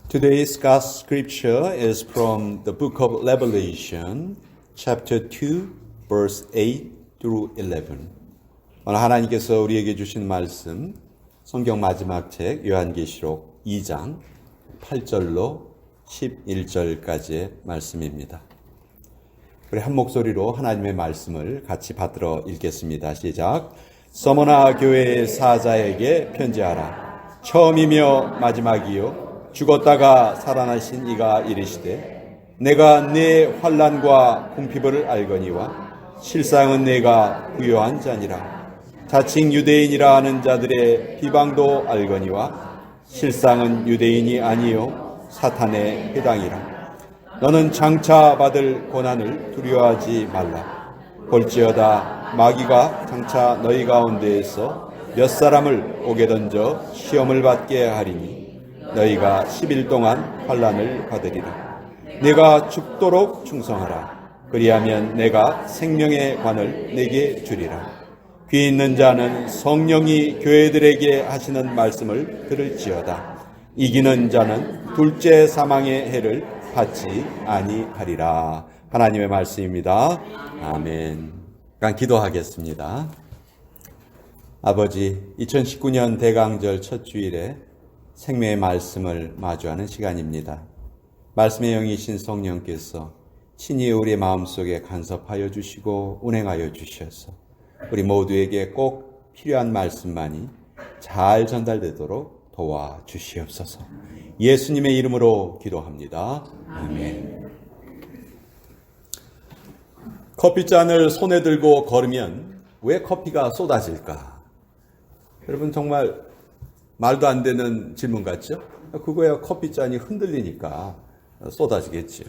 Today's God's scripture is from the book of Revelation, chapter 2, verse 8 through 11. 오늘 하나님께서 우리에게 주신 말씀, 성경 마지막 책 요한계시록 2장 8절로 11절까지의 말씀입니다. 우리 한 목소리로 하나님의 말씀을 같이 받들어 읽겠습니다. 시작. 서머나 교회의 사자에게 편지하라. 처음이며 마지막이요 죽었다가 살아나신 이가 이르시되 내가 네 환난과 궁핍을 알거니와 실상은 내가 부요한 자니라. 자칭 유대인이라 하는 자들의 비방도 알거니와 실상은 유대인이 아니요 사탄의 해당이라. 너는 장차 받을 고난을 두려워하지 말라. 볼지어다 마귀가 장차 너희 가운데에서 몇 사람을 옥에 던져 시험을 받게 하리니 너희가 10일 동안 환난을 받으리라. 내가 죽도록 충성하라. 그리하면 내가 생명의 관을 내게 주리라. 귀 있는 자는 성령이 교회들에게 하시는 말씀을 들을지어다. 이기는 자는 둘째 사망의 해를 받지 아니하리라. 하나님의 말씀입니다. 아멘. 기도하겠습니다. 아버지, 2019년 대강절 첫 주일에 생명의 말씀을 마주하는 시간입니다. 말씀의 영이신 성령께서 친히 우리의 마음속에 간섭하여 주시고 운행하여 주셔서 우리 모두에게 꼭 필요한 말씀만이 잘 전달되도록 도와주시옵소서. 예수님의 이름으로 기도합니다. 아멘. 커피잔을 손에 들고 걸으면 왜 커피가 쏟아질까? 여러분 정말 말도 안 되는 질문 같죠? 그거야 커피잔이 흔들리니까 쏟아지겠죠.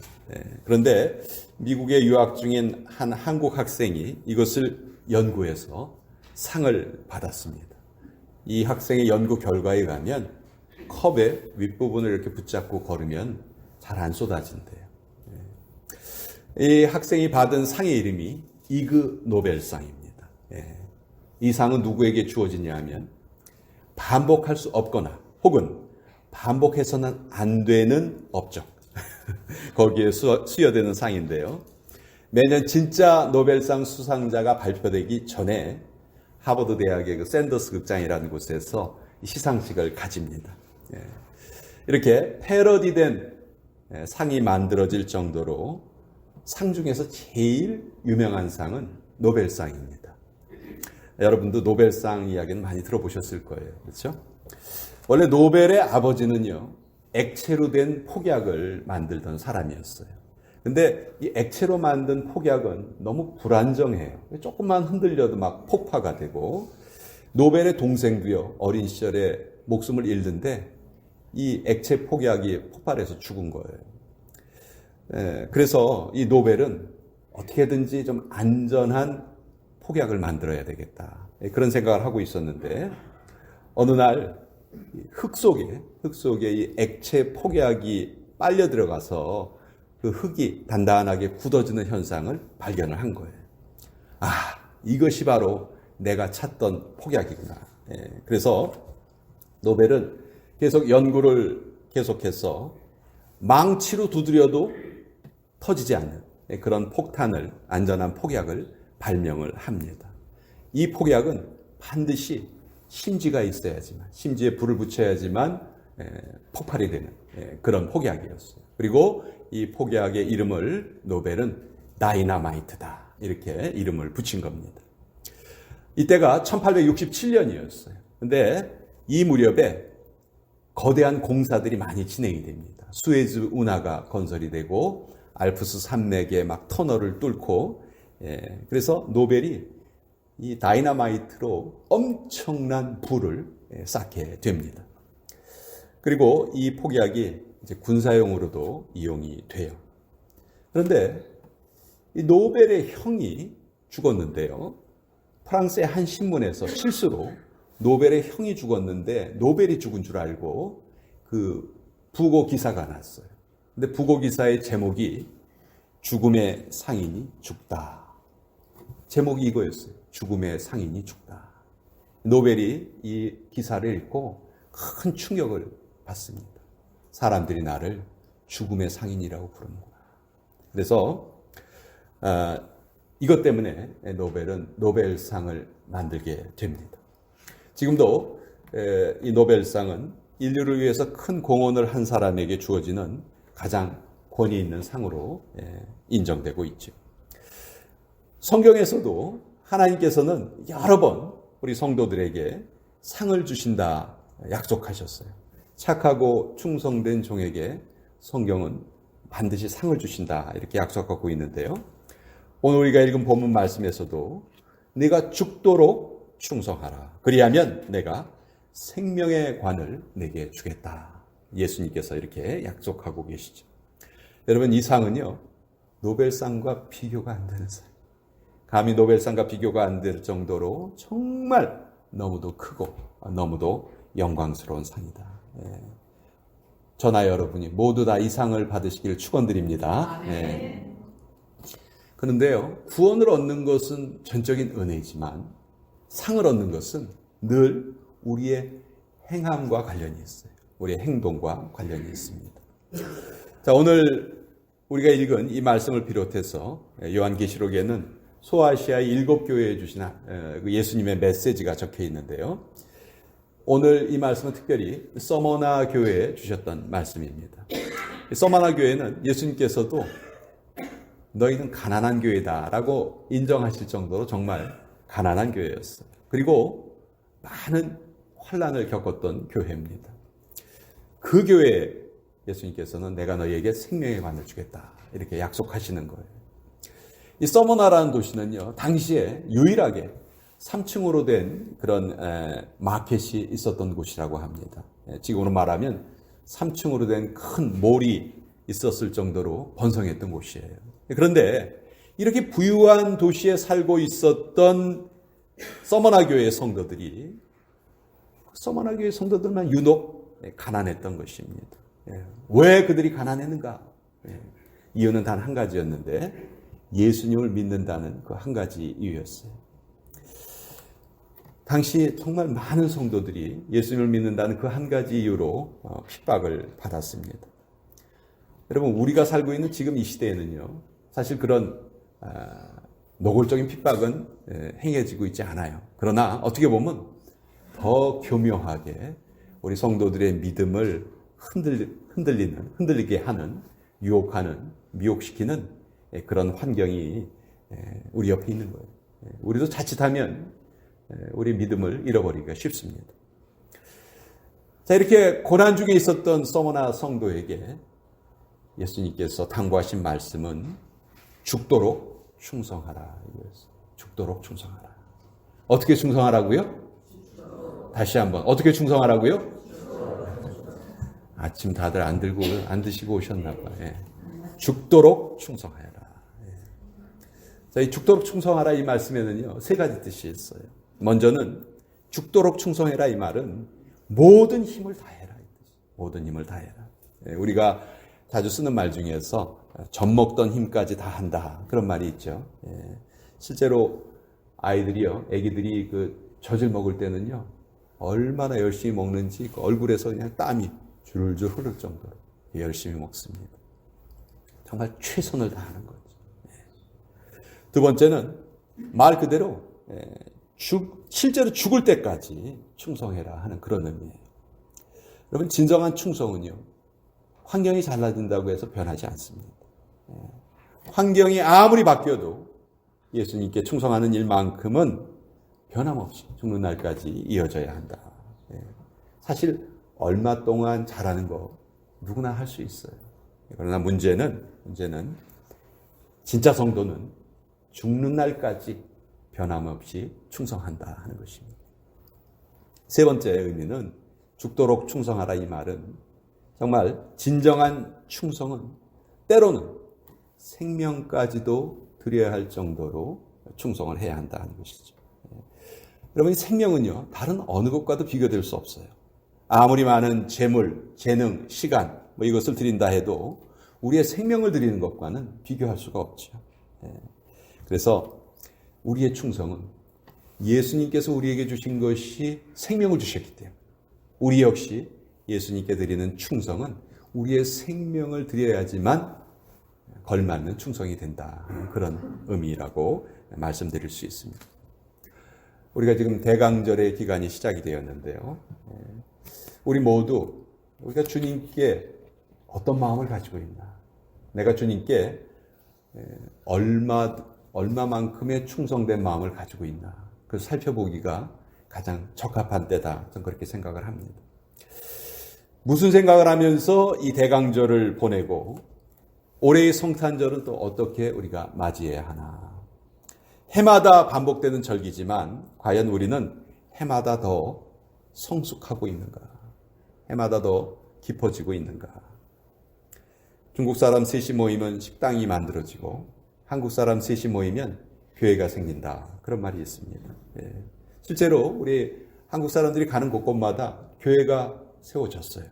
그런데 미국에 유학 중인 한 한국 학생이 이것을 연구해서 상을 받았습니다. 이 학생의 연구 결과에 의하면 컵의 윗부분을 이렇게 붙잡고 걸으면 잘 안 쏟아진대요. 이 학생이 받은 상의 이름이 이그 노벨상입니다. 이 상은 누구에게 주어지냐 하면 반복할 수 없거나 혹은 반복해서는 안 되는 업적 거기에 수여되는 상인데요. 매년 진짜 노벨상 수상자가 발표되기 전에 하버드 대학의 그 샌더스 극장이라는 곳에서 시상식을 가집니다. 이렇게 패러디된 상이 만들어질 정도로 상 중에서 제일 유명한 상은 노벨상입니다. 여러분도 노벨상 이야기는 많이 들어보셨을 거예요. 그렇죠? 원래 노벨의 아버지는요, 액체로 된 폭약을 만들던 사람이었어요. 근데 이 액체로 만든 폭약은 너무 불안정해요. 조금만 흔들려도 막 폭파가 되고, 노벨의 동생도요, 어린 시절에 목숨을 잃는데 이 액체 폭약이 폭발해서 죽은 거예요. 그래서 이 노벨은 어떻게든지 좀 안전한 폭약을 만들어야 되겠다. 그런 생각을 하고 있었는데 어느 날 흙 속에 이 액체 폭약이 빨려 들어가서 그 흙이 단단하게 굳어지는 현상을 발견을 한 거예요. 아, 이것이 바로 내가 찾던 폭약이구나. 그래서 노벨은 계속 연구를 계속해서 망치로 두드려도 터지지 않는 그런 폭탄을, 안전한 폭약을 발명을 합니다. 이 폭약은 반드시 심지가 있어야지만, 심지에 불을 붙여야지만 폭발이 되는 그런 폭약이었어요. 그리고 이 폭약의 이름을 노벨은 다이너마이트다 이렇게 이름을 붙인 겁니다. 이때가 1867년이었어요. 근데 이 무렵에 거대한 공사들이 많이 진행이 됩니다. 수에즈 운하가 건설이 되고 알프스 산맥에 막 터널을 뚫고 그래서 노벨이 이 다이너마이트로 엄청난 불을 쌓게 됩니다. 그리고 이 폭약이 이제 군사용으로도 이용이 돼요. 그런데 이 노벨의 형이 죽었는데요. 프랑스의 한 신문에서 실수로 노벨의 형이 죽었는데 노벨이 죽은 줄 알고 그 부고 기사가 났어요. 근데 부고 기사의 제목이 죽음의 상인이 죽다. 제목이 이거였어요. 죽음의 상인이 죽다. 노벨이 이 기사를 읽고 큰 충격을 받습니다. 사람들이 나를 죽음의 상인이라고 부르는구나. 그래서 이것 때문에 노벨은 노벨상을 만들게 됩니다. 지금도 이 노벨상은 인류를 위해서 큰 공헌을 한 사람에게 주어지는 가장 권위 있는 상으로 인정되고 있죠. 성경에서도 하나님께서는 여러 번 우리 성도들에게 상을 주신다 약속하셨어요. 착하고 충성된 종에게 성경은 반드시 상을 주신다 이렇게 약속하고 있는데요. 오늘 우리가 읽은 본문 말씀에서도 네가 죽도록 충성하라. 그리하면 내가 생명의 관을 내게 주겠다. 예수님께서 이렇게 약속하고 계시죠. 여러분 이 상은요. 노벨상과 비교가 안 되는 상. 감히 노벨상과 비교가 안 될 정도로 정말 너무도 크고 너무도 영광스러운 상이다. 저나 여러분이 모두 다 이 상을 받으시길 축원드립니다. 그런데요. 구원을 얻는 것은 전적인 은혜이지만 상을 얻는 것은 늘 우리의 행함과 관련이 있어요. 우리의 행동과 관련이 있습니다. 자, 오늘 우리가 읽은 이 말씀을 비롯해서 요한계시록에는 소아시아의 7교회에 주신 예수님의 메시지가 적혀 있는데요. 오늘 이 말씀은 특별히 서머나 교회에 주셨던 말씀입니다. 서머나 교회는 예수님께서도 너희는 가난한 교회다라고 인정하실 정도로 정말 가난한 교회였어요. 그리고 많은 환난을 겪었던 교회입니다. 그 교회에 예수님께서는 내가 너희에게 생명의 관을 주겠다 이렇게 약속하시는 거예요. 이 서머나라는 도시는요, 당시에 유일하게 3층으로 된 그런 마켓이 있었던 곳이라고 합니다. 지금으로 말하면 3층으로 된 큰 몰이 있었을 정도로 번성했던 곳이에요. 그런데 이렇게 부유한 도시에 살고 있었던 서머나 교회의 성도들이 서머나 교회 성도들만 유독 가난했던 것입니다. 왜 그들이 가난했는가? 이유는 단 한 가지였는데 예수님을 믿는다는 그 한 가지 이유였어요. 당시 정말 많은 성도들이 예수님을 믿는다는 그 한 가지 이유로 핍박을 받았습니다. 여러분 우리가 살고 있는 지금 이 시대에는요. 사실 그런 노골적인 핍박은 행해지고 있지 않아요. 그러나 어떻게 보면 더 교묘하게 우리 성도들의 믿음을 흔들리게 하는, 유혹하는, 미혹시키는 그런 환경이 우리 옆에 있는 거예요. 우리도 자칫하면 우리 믿음을 잃어버리기가 쉽습니다. 자, 이렇게 고난 중에 있었던 서머나 성도에게 예수님께서 당부하신 말씀은 죽도록 충성하라. 죽도록 충성하라. 어떻게 충성하라고요? 다시 한번 어떻게 충성하라고요? 아침 다들 안 드시고 오셨나 봐요. 죽도록 충성하라. 자, 이 죽도록 충성하라 이 말씀에는요, 세 가지 뜻이 있어요. 먼저는 죽도록 충성해라 이 말은 모든 힘을 다해라. 모든 힘을 다해라. 우리가 자주 쓰는 말 중에서 젖 먹던 힘까지 다 한다. 그런 말이 있죠. 실제로 애기들이 그 젖을 먹을 때는요, 얼마나 열심히 먹는지 그 얼굴에서 그냥 땀이 줄줄 흐를 정도로 열심히 먹습니다. 정말 최선을 다하는 거죠. 두 번째는 말 그대로 실제로 죽을 때까지 충성해라 하는 그런 의미예요. 여러분 진정한 충성은요, 환경이 달라진다고 해서 변하지 않습니다. 환경이 아무리 바뀌어도 예수님께 충성하는 일만큼은 변함없이 죽는 날까지 이어져야 한다. 사실 얼마 동안 잘하는 거 누구나 할 수 있어요. 그러나 문제는 진짜 성도는 죽는 날까지 변함없이 충성한다 하는 것입니다. 세 번째 의미는 죽도록 충성하라 이 말은 정말 진정한 충성은 때로는 생명까지도 드려야 할 정도로 충성을 해야 한다는 것이죠. 여러분, 이 생명은요, 다른 어느 것과도 비교될 수 없어요. 아무리 많은 재물, 재능, 시간, 이것을 드린다 해도 우리의 생명을 드리는 것과는 비교할 수가 없죠. 그래서 우리의 충성은 예수님께서 우리에게 주신 것이 생명을 주셨기 때문에 우리 역시 예수님께 드리는 충성은 우리의 생명을 드려야지만 걸맞는 충성이 된다. 그런 의미라고 말씀드릴 수 있습니다. 우리가 지금 대강절의 기간이 시작이 되었는데요. 우리 모두 우리가 주님께 어떤 마음을 가지고 있나? 내가 주님께 얼마만큼의 충성된 마음을 가지고 있나? 그걸 살펴보기가 가장 적합한 때다. 저는 그렇게 생각을 합니다. 무슨 생각을 하면서 이 대강절을 보내고 올해의 성탄절은 또 어떻게 우리가 맞이해야 하나? 해마다 반복되는 절기지만 과연 우리는 해마다 더 성숙하고 있는가? 해마다 더 깊어지고 있는가? 중국 사람 셋이 모이면 식당이 만들어지고 한국 사람 셋이 모이면 교회가 생긴다. 그런 말이 있습니다. 실제로 우리 한국 사람들이 가는 곳곳마다 교회가 세워졌어요.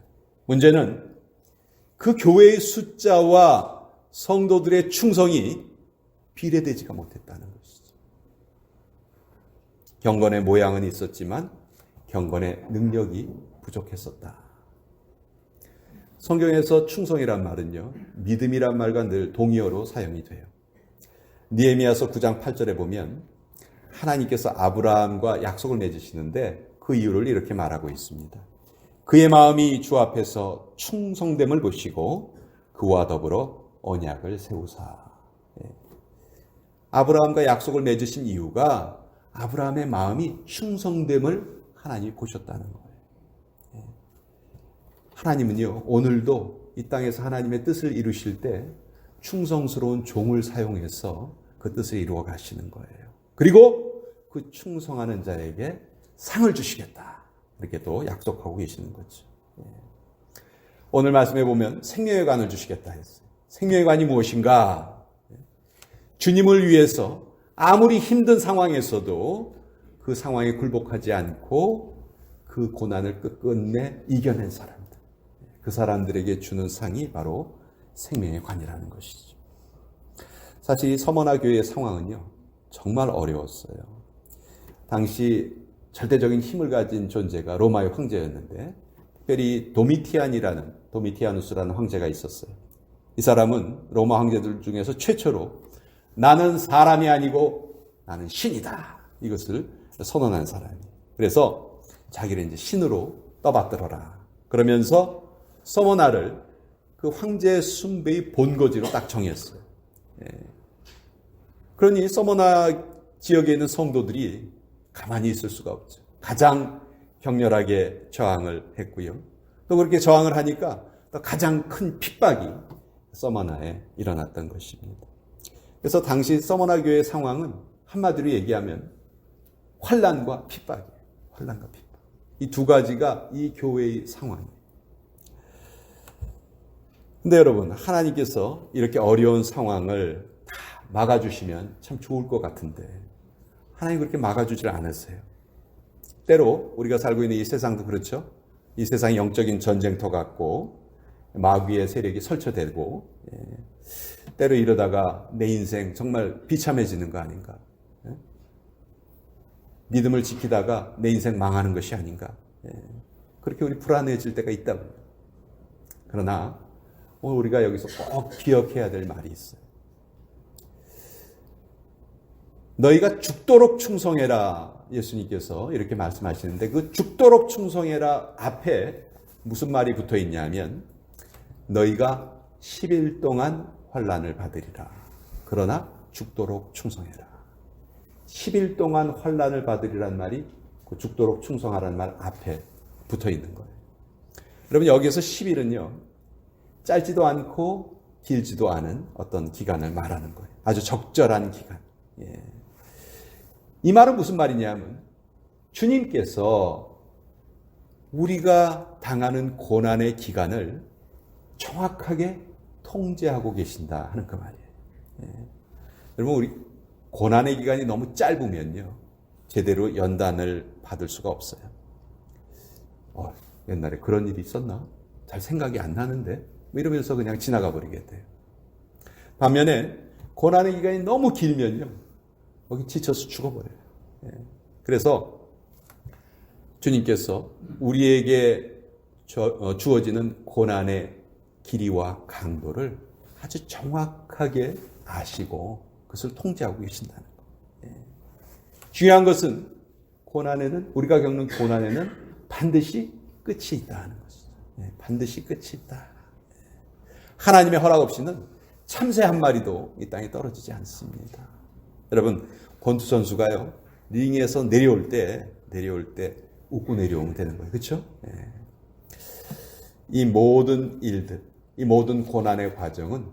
문제는 그 교회의 숫자와 성도들의 충성이 비례되지가 못했다는 것이죠. 경건의 모양은 있었지만 경건의 능력이 부족했었다. 성경에서 충성이란 말은요, 믿음이란 말과 늘 동의어로 사용이 돼요. 느헤미야서 9장 8절에 보면 하나님께서 아브라함과 약속을 맺으시는데 그 이유를 이렇게 말하고 있습니다. 그의 마음이 주 앞에서 충성됨을 보시고 그와 더불어 언약을 세우사. 아브라함과 약속을 맺으신 이유가 아브라함의 마음이 충성됨을 하나님이 보셨다는 거예요. 하나님은요, 오늘도 이 땅에서 하나님의 뜻을 이루실 때 충성스러운 종을 사용해서 그 뜻을 이루어 가시는 거예요. 그리고 그 충성하는 자에게 상을 주시겠다. 이렇게 또 약속하고 계시는 거죠. 오늘 말씀해 보면 생명의 관을 주시겠다 했어요. 생명의 관이 무엇인가? 주님을 위해서 아무리 힘든 상황에서도 그 상황에 굴복하지 않고 그 고난을 끝끝내 이겨낸 사람들. 그 사람들에게 주는 상이 바로 생명의 관이라는 것이죠. 사실 이 서머나 교회의 상황은요, 정말 어려웠어요. 당시 절대적인 힘을 가진 존재가 로마의 황제였는데, 특별히 도미티아누스라는 황제가 있었어요. 이 사람은 로마 황제들 중에서 최초로 나는 사람이 아니고 나는 신이다. 이것을 선언한 사람이에요. 그래서 자기를 이제 신으로 떠받들어라. 그러면서 서머나를 그 황제 숭배의 본거지로 딱 정했어요. 그러니 서머나 지역에 있는 성도들이 가만히 있을 수가 없죠. 가장 격렬하게 저항을 했고요. 또 그렇게 저항을 하니까 또 가장 큰 핍박이 서머나에 일어났던 것입니다. 그래서 당시 서머나 교회의 상황은 한마디로 얘기하면 환난과 핍박이에요. 환난과 핍박. 이 두 가지가 이 교회의 상황이에요. 근데 여러분, 하나님께서 이렇게 어려운 상황을 다 막아주시면 참 좋을 것 같은데 하나님 그렇게 막아주질 않으세요. 때로 우리가 살고 있는 이 세상도 그렇죠. 이 세상이 영적인 전쟁터 같고 마귀의 세력이 설쳐되고 때로 이러다가 내 인생 정말 비참해지는 거 아닌가. 믿음을 지키다가 내 인생 망하는 것이 아닌가. 그렇게 우리 불안해질 때가 있다고요. 그러나 오늘 우리가 여기서 꼭 기억해야 될 말이 있어요. 너희가 죽도록 충성해라. 예수님께서 이렇게 말씀하시는데 그 죽도록 충성해라 앞에 무슨 말이 붙어 있냐면 너희가 10일 동안 환난을 받으리라. 그러나 죽도록 충성해라. 10일 동안 환난을 받으리란 말이 그 죽도록 충성하라는 말 앞에 붙어 있는 거예요. 여러분 여기에서 10일은요. 짧지도 않고 길지도 않은 어떤 기간을 말하는 거예요. 아주 적절한 기간. 이 말은 무슨 말이냐면 주님께서 우리가 당하는 고난의 기간을 정확하게 통제하고 계신다 하는 그 말이에요. 여러분 우리 고난의 기간이 너무 짧으면요. 제대로 연단을 받을 수가 없어요. 옛날에 그런 일이 있었나? 잘 생각이 안 나는데 이러면서 그냥 지나가 버리게 돼요. 반면에 고난의 기간이 너무 길면요. 거기 지쳐서 죽어버려요. 그래서 주님께서 우리에게 주어지는 고난의 길이와 강도를 아주 정확하게 아시고 그것을 통제하고 계신다는 것. 중요한 것은 우리가 겪는 고난에는 반드시 끝이 있다는 것이죠. 반드시 끝이 있다. 하나님의 허락 없이는 참새 한 마리도 이 땅에 떨어지지 않습니다. 여러분, 권투 선수가요, 링에서 내려올 때 웃고 내려오면 되는 거예요. 그렇죠? 이 모든 일들, 이 모든 고난의 과정은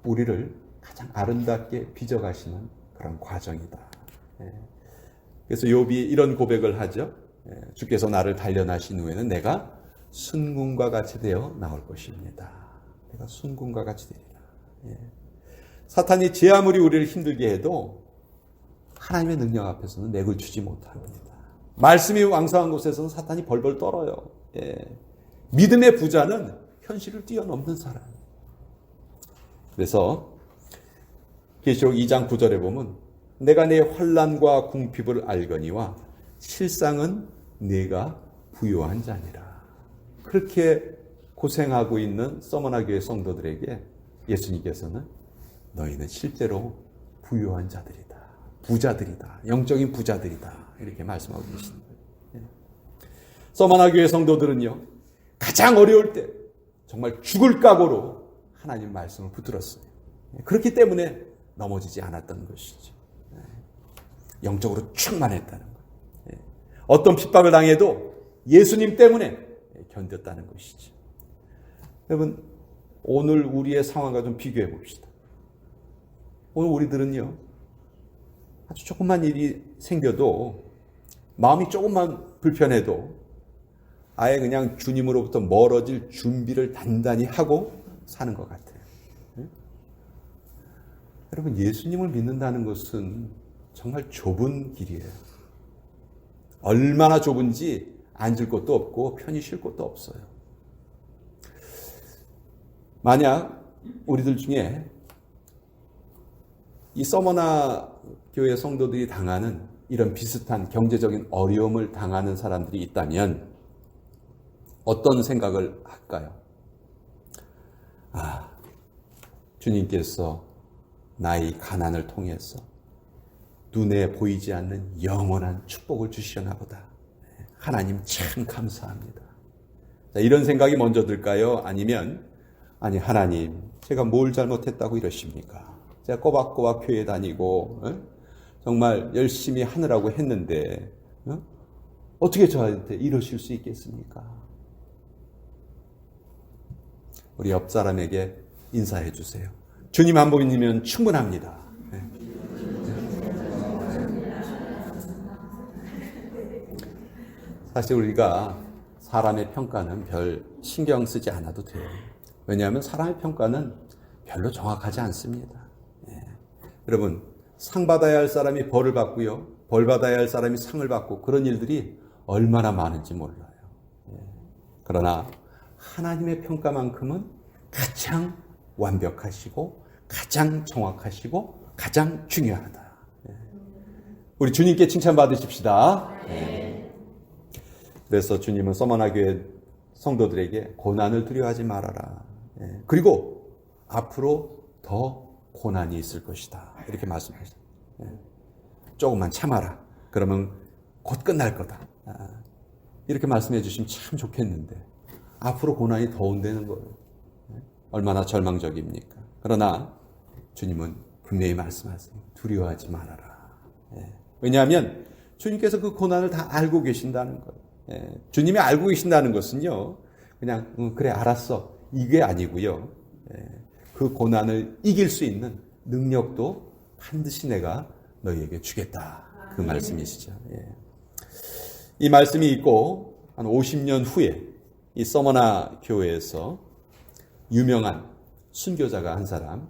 우리를 가장 아름답게 빚어가시는 그런 과정이다. 그래서 욥이 이런 고백을 하죠. 주께서 나를 단련하신 후에는 내가 순금과 같이 되어 나올 것입니다. 내가 순금과 같이 되리라. 사탄이 제 아무리 우리를 힘들게 해도 하나님의 능력 앞에서는 맥을 추지 못합니다. 말씀이 왕성한 곳에서는 사탄이 벌벌 떨어요. 믿음의 부자는 현실을 뛰어넘는 사람이에요. 그래서 계시록 2장 9절에 보면 내가 내 환난과 궁핍을 알거니와 실상은 네가 부요한 자니라. 그렇게 고생하고 있는 서머나 교회 성도들에게 예수님께서는 너희는 실제로 부요한 자들이다. 부자들이다. 영적인 부자들이다. 이렇게 말씀하고 계시는 거예요. 서머나 교회 성도들은요, 가장 어려울 때 정말 죽을 각오로 하나님 말씀을 붙들었어요. 그렇기 때문에 넘어지지 않았던 것이죠. 영적으로 충만했다는 거예요. 어떤 핍박을 당해도 예수님 때문에 견뎠다는 것이죠. 여러분, 오늘 우리의 상황과 좀 비교해 봅시다. 오늘 우리들은요, 아주 조금만 일이 생겨도, 마음이 조금만 불편해도 아예 그냥 주님으로부터 멀어질 준비를 단단히 하고 사는 것 같아요. 여러분, 예수님을 믿는다는 것은 정말 좁은 길이에요. 얼마나 좁은지 앉을 곳도 없고 편히 쉴 곳도 없어요. 만약 우리들 중에 이 서머나 교회 성도들이 당하는 이런 비슷한 경제적인 어려움을 당하는 사람들이 있다면 어떤 생각을 할까요? 주님께서 나의 가난을 통해서 눈에 보이지 않는 영원한 축복을 주시려나 보다. 하나님 참 감사합니다. 자, 이런 생각이 먼저 들까요? 아니면 하나님, 제가 뭘 잘못했다고 이러십니까? 제가 꼬박꼬박 교회 다니고 정말 열심히 하느라고 했는데 어떻게 저한테 이러실 수 있겠습니까? 우리 옆 사람에게 인사해 주세요. 주님 한 분이면 충분합니다. 사실 우리가 사람의 평가는 별 신경 쓰지 않아도 돼요. 왜냐하면 사람의 평가는 별로 정확하지 않습니다. 여러분, 상 받아야 할 사람이 벌을 받고요, 벌 받아야 할 사람이 상을 받고 그런 일들이 얼마나 많은지 몰라요. 그러나 하나님의 평가만큼은 가장 완벽하시고 가장 정확하시고 가장 중요하다. 우리 주님께 칭찬 받으십시다. 그래서 주님은 서머나 교회 성도들에게 고난을 두려워하지 말아라. 그리고 앞으로 더 고난이 있을 것이다. 이렇게 말씀하셨어요. 조금만 참아라. 그러면 곧 끝날 거다. 이렇게 말씀해 주시면 참 좋겠는데 앞으로 고난이 더 온다는 거예요. 얼마나 절망적입니까? 그러나 주님은 분명히 말씀하세요. 두려워하지 말아라. 왜냐하면 주님께서 그 고난을 다 알고 계신다는 거예요. 주님이 알고 계신다는 것은요, 그냥 그래 알았어 이게 아니고요, 그 고난을 이길 수 있는 능력도 반드시 내가 너희에게 주겠다, 그 말씀이시죠. 이 말씀이 있고 한 50년 후에 이 서머나 교회에서 유명한 순교자가 한 사람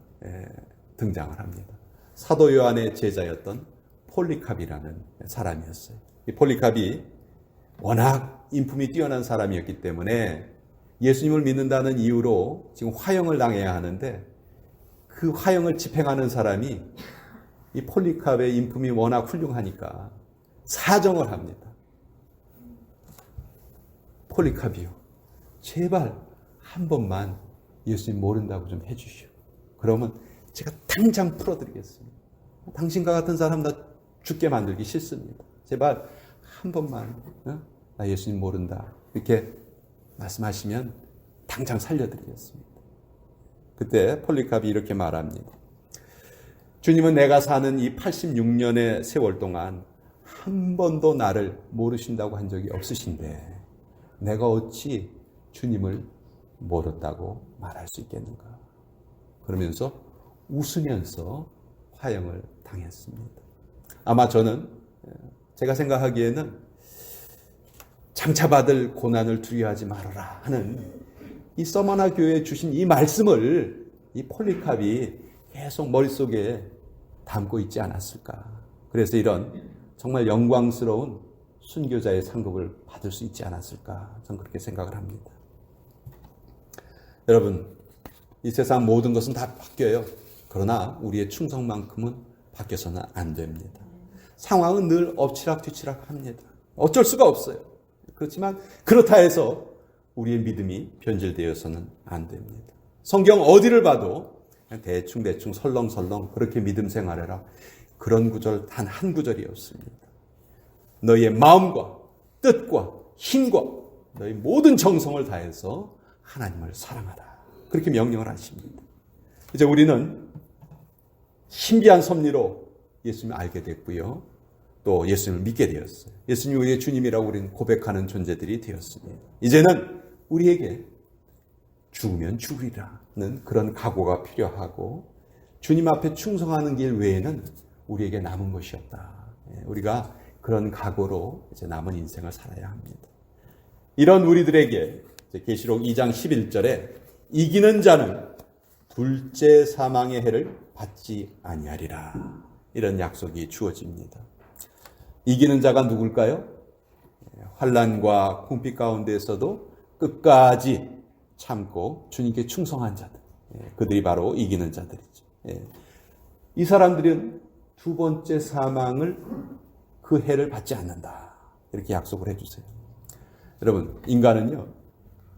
등장을 합니다. 사도 요한의 제자였던 폴리캅이라는 사람이었어요. 이 폴리캅이 워낙 인품이 뛰어난 사람이었기 때문에 예수님을 믿는다는 이유로 지금 화형을 당해야 하는데, 그 화형을 집행하는 사람이 이 폴리캅의 인품이 워낙 훌륭하니까 사정을 합니다. 폴리캅이요, 제발 한 번만 예수님 모른다고 좀 해주시오. 그러면 제가 당장 풀어드리겠습니다. 당신과 같은 사람 나 죽게 만들기 싫습니다. 제발 한 번만 나 예수님 모른다 이렇게 말씀하시면 당장 살려드리겠습니다. 그때 폴리카비 이렇게 말합니다. 주님은 내가 사는 이 86년의 세월 동안 한 번도 나를 모르신다고 한 적이 없으신데 내가 어찌 주님을 모른다고 말할 수 있겠는가. 그러면서 웃으면서 화형을 당했습니다. 아마 저는 제가 생각하기에는 장차받을 고난을 두려워하지 말아라 하는 이 서머나 교회에 주신 이 말씀을 이 폴리캅이 계속 머릿속에 담고 있지 않았을까. 그래서 이런 정말 영광스러운 순교자의 상급을 받을 수 있지 않았을까. 저는 그렇게 생각을 합니다. 여러분, 이 세상 모든 것은 다 바뀌어요. 그러나 우리의 충성만큼은 바뀌어서는 안 됩니다. 상황은 늘 엎치락뒤치락 합니다. 어쩔 수가 없어요. 그렇지만 그렇다 해서 우리의 믿음이 변질되어서는 안 됩니다. 성경 어디를 봐도 그냥 대충 설렁설렁 그렇게 믿음 생활해라. 그런 구절 단 한 구절이 없습니다. 너희의 마음과 뜻과 힘과 너희 모든 정성을 다해서 하나님을 사랑하라. 그렇게 명령을 하십니다. 이제 우리는 신비한 섭리로 예수님을 알게 됐고요. 또 예수님을 믿게 되었어요. 예수님이 우리의 주님이라고 우리는 고백하는 존재들이 되었습니다. 이제는 우리에게 죽으면 죽으리라는 그런 각오가 필요하고 주님 앞에 충성하는 길 외에는 우리에게 남은 것이 없다. 우리가 그런 각오로 이제 남은 인생을 살아야 합니다. 이런 우리들에게 계시록 2장 11절에 이기는 자는 둘째 사망의 해를 받지 아니하리라. 이런 약속이 주어집니다. 이기는 자가 누굴까요? 환난과 궁핍 가운데에서도 끝까지 참고 주님께 충성한 자들. 그들이 바로 이기는 자들이죠. 이 사람들은 두 번째 사망을 그 해를 받지 않는다. 이렇게 약속을 해주세요. 여러분, 인간은요,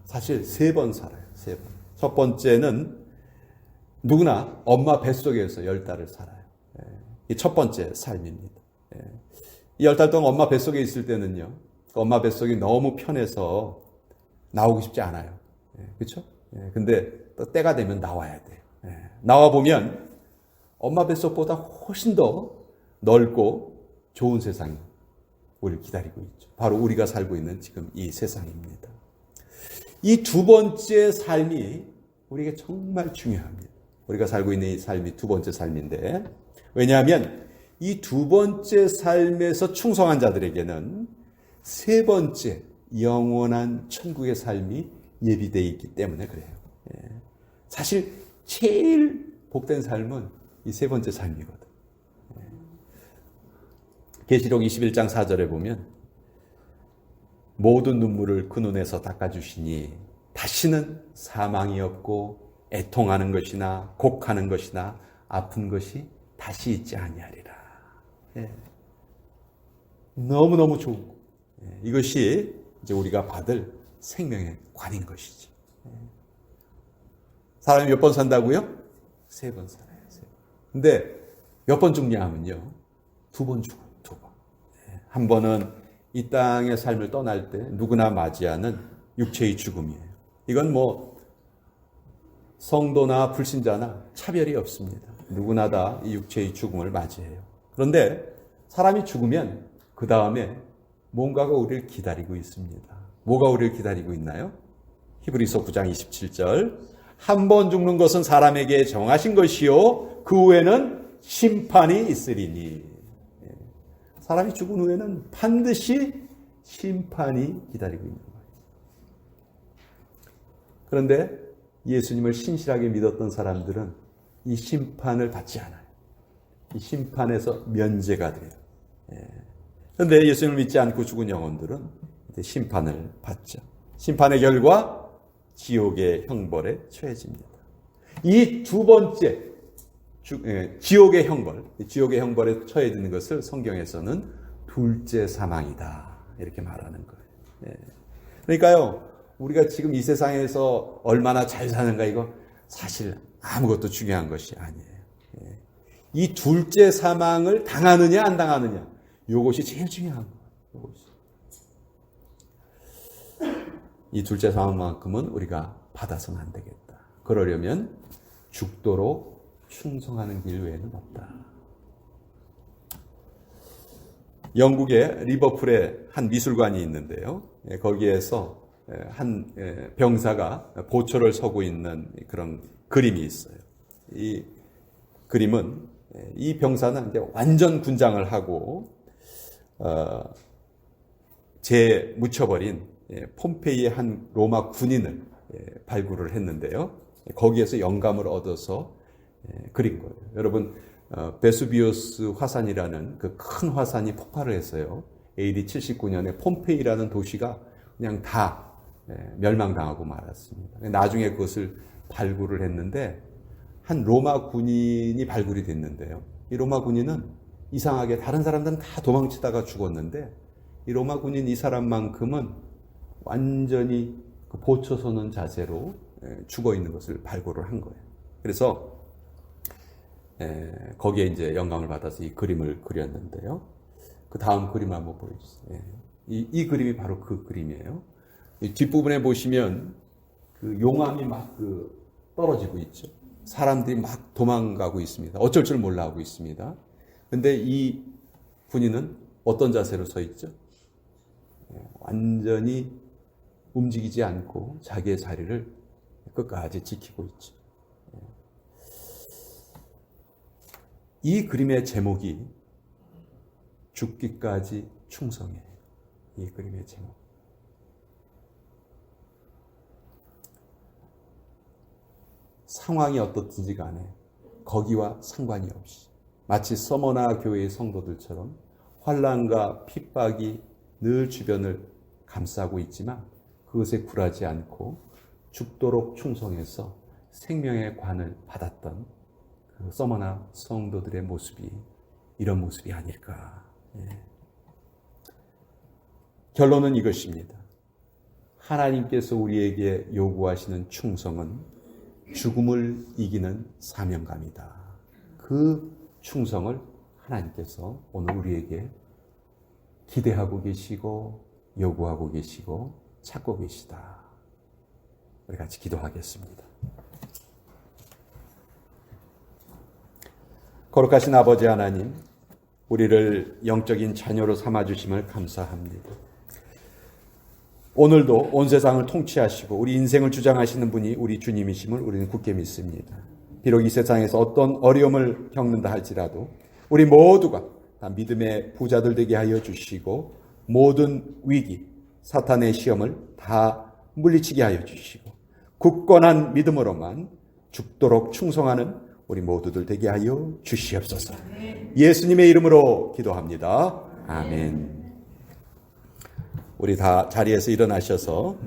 사실 3번 살아요. 3번. 첫 번째는 누구나 엄마 뱃속에서 10달을 살아요. 이 첫 번째 삶입니다. 이 10달 동안 엄마 뱃속에 있을 때는요, 엄마 뱃속이 너무 편해서 나오고 싶지 않아요. 그렇죠? 근데 또 때가 되면 나와야 돼요. 나와 보면 엄마 뱃속보다 훨씬 더 넓고 좋은 세상이 우리를 기다리고 있죠. 바로 우리가 살고 있는 지금 이 세상입니다. 이 두 번째 삶이 우리에게 정말 중요합니다. 우리가 살고 있는 이 삶이 두 번째 삶인데, 왜냐하면 이 두 번째 삶에서 충성한 자들에게는 세 번째 영원한 천국의 삶이 예비되어 있기 때문에 그래요. 사실 제일 복된 삶은 이 세 번째 삶이거든. 계시록 21장 4절에 보면 모든 눈물을 그 눈에서 닦아주시니 다시는 사망이 없고 애통하는 것이나 곡하는 것이나 아픈 것이 다시 있지 아니하리라. 너무너무 좋은 거. 이것이 이제 우리가 받을 생명의 관인 것이지. 사람이 몇 번 산다고요? 3번 살아요. 3번. 근데 몇 번 죽냐 하면요, 2번 죽어요. 2번. 한 번은 이 땅의 삶을 떠날 때 누구나 맞이하는 육체의 죽음이에요. 이건 뭐 성도나 불신자나 차별이 없습니다. 누구나 다 이 육체의 죽음을 맞이해요. 그런데 사람이 죽으면 그 다음에 뭔가가 우리를 기다리고 있습니다. 뭐가 우리를 기다리고 있나요? 히브리서 9장 27절. 한 번 죽는 것은 사람에게 정하신 것이요 그 후에는 심판이 있으리니. 사람이 죽은 후에는 반드시 심판이 기다리고 있는 거예요. 그런데 예수님을 신실하게 믿었던 사람들은 이 심판을 받지 않아요. 이 심판에서 면제가 돼요. 그런데 예수님을 믿지 않고 죽은 영혼들은 심판을 받죠. 심판의 결과 지옥의 형벌에 처해집니다. 이 두 번째 지옥의 형벌에 처해지는 것을 성경에서는 둘째 사망이다 이렇게 말하는 거예요. 그러니까요, 우리가 지금 이 세상에서 얼마나 잘 사는가 이거 사실 아무것도 중요한 것이 아니에요. 이 둘째 사망을 당하느냐 안 당하느냐 이것이 제일 중요한 거예요. 이 둘째 사망만큼은 우리가 받아서는 안 되겠다. 그러려면 죽도록 충성하는 길 외에는 없다. 영국의 리버풀에 한 미술관이 있는데요. 거기에서 한 병사가 보초를 서고 있는 그런 그림이 있어요. 이 그림은 이 병사는 이제 완전 군장을 하고 묻혀버린 폼페이의 한 로마 군인을 발굴을 했는데요. 거기에서 영감을 얻어서 그린 거예요. 여러분 베수비우스 화산이라는 그 큰 화산이 폭발을 했어요. AD 79년에 폼페이라는 도시가 그냥 다 멸망당하고 말았습니다. 나중에 그것을 발굴을 했는데 한 로마 군인이 발굴이 됐는데요. 이 로마 군인은 이상하게 다른 사람들은 다 도망치다가 죽었는데 이 로마 군인 이 사람만큼은 완전히 그 보초 서는 자세로 죽어 있는 것을 발굴을 한 거예요. 그래서 거기에 이제 영감을 받아서 이 그림을 그렸는데요. 그 다음 그림을 한번 보여주세요. 이 그림이 바로 그 그림이에요. 이 뒷부분에 보시면 그 용암이 막 떨어지고 있죠. 사람들이 막 도망가고 있습니다. 어쩔 줄 몰라 하고 있습니다. 근데 이 군인은 어떤 자세로 서 있죠? 완전히 움직이지 않고 자기의 자리를 끝까지 지키고 있죠. 이 그림의 제목이 죽기까지 충성이에요. 이 그림의 제목. 상황이 어떻든지 간에 거기와 상관이 없이 마치 서머나 교회의 성도들처럼 환난과 핍박이 늘 주변을 감싸고 있지만 그것에 굴하지 않고 죽도록 충성해서 생명의 관을 받았던 그 서머나 성도들의 모습이 이런 모습이 아닐까. 결론은 이것입니다. 하나님께서 우리에게 요구하시는 충성은 죽음을 이기는 사명감이다. 그 충성을 하나님께서 오늘 우리에게 기대하고 계시고 요구하고 계시고 찾고 계시다. 우리 같이 기도하겠습니다. 거룩하신 아버지 하나님, 우리를 영적인 자녀로 삼아주심을 감사합니다. 오늘도 온 세상을 통치하시고 우리 인생을 주장하시는 분이 우리 주님이심을 우리는 굳게 믿습니다. 비록 이 세상에서 어떤 어려움을 겪는다 할지라도 우리 모두가 다 믿음의 부자들 되게 하여 주시고 모든 위기, 사탄의 시험을 다 물리치게 하여 주시고 굳건한 믿음으로만 죽도록 충성하는 우리 모두들 되게 하여 주시옵소서. 예수님의 이름으로 기도합니다. 아멘. 우리 다 자리에서 일어나셔서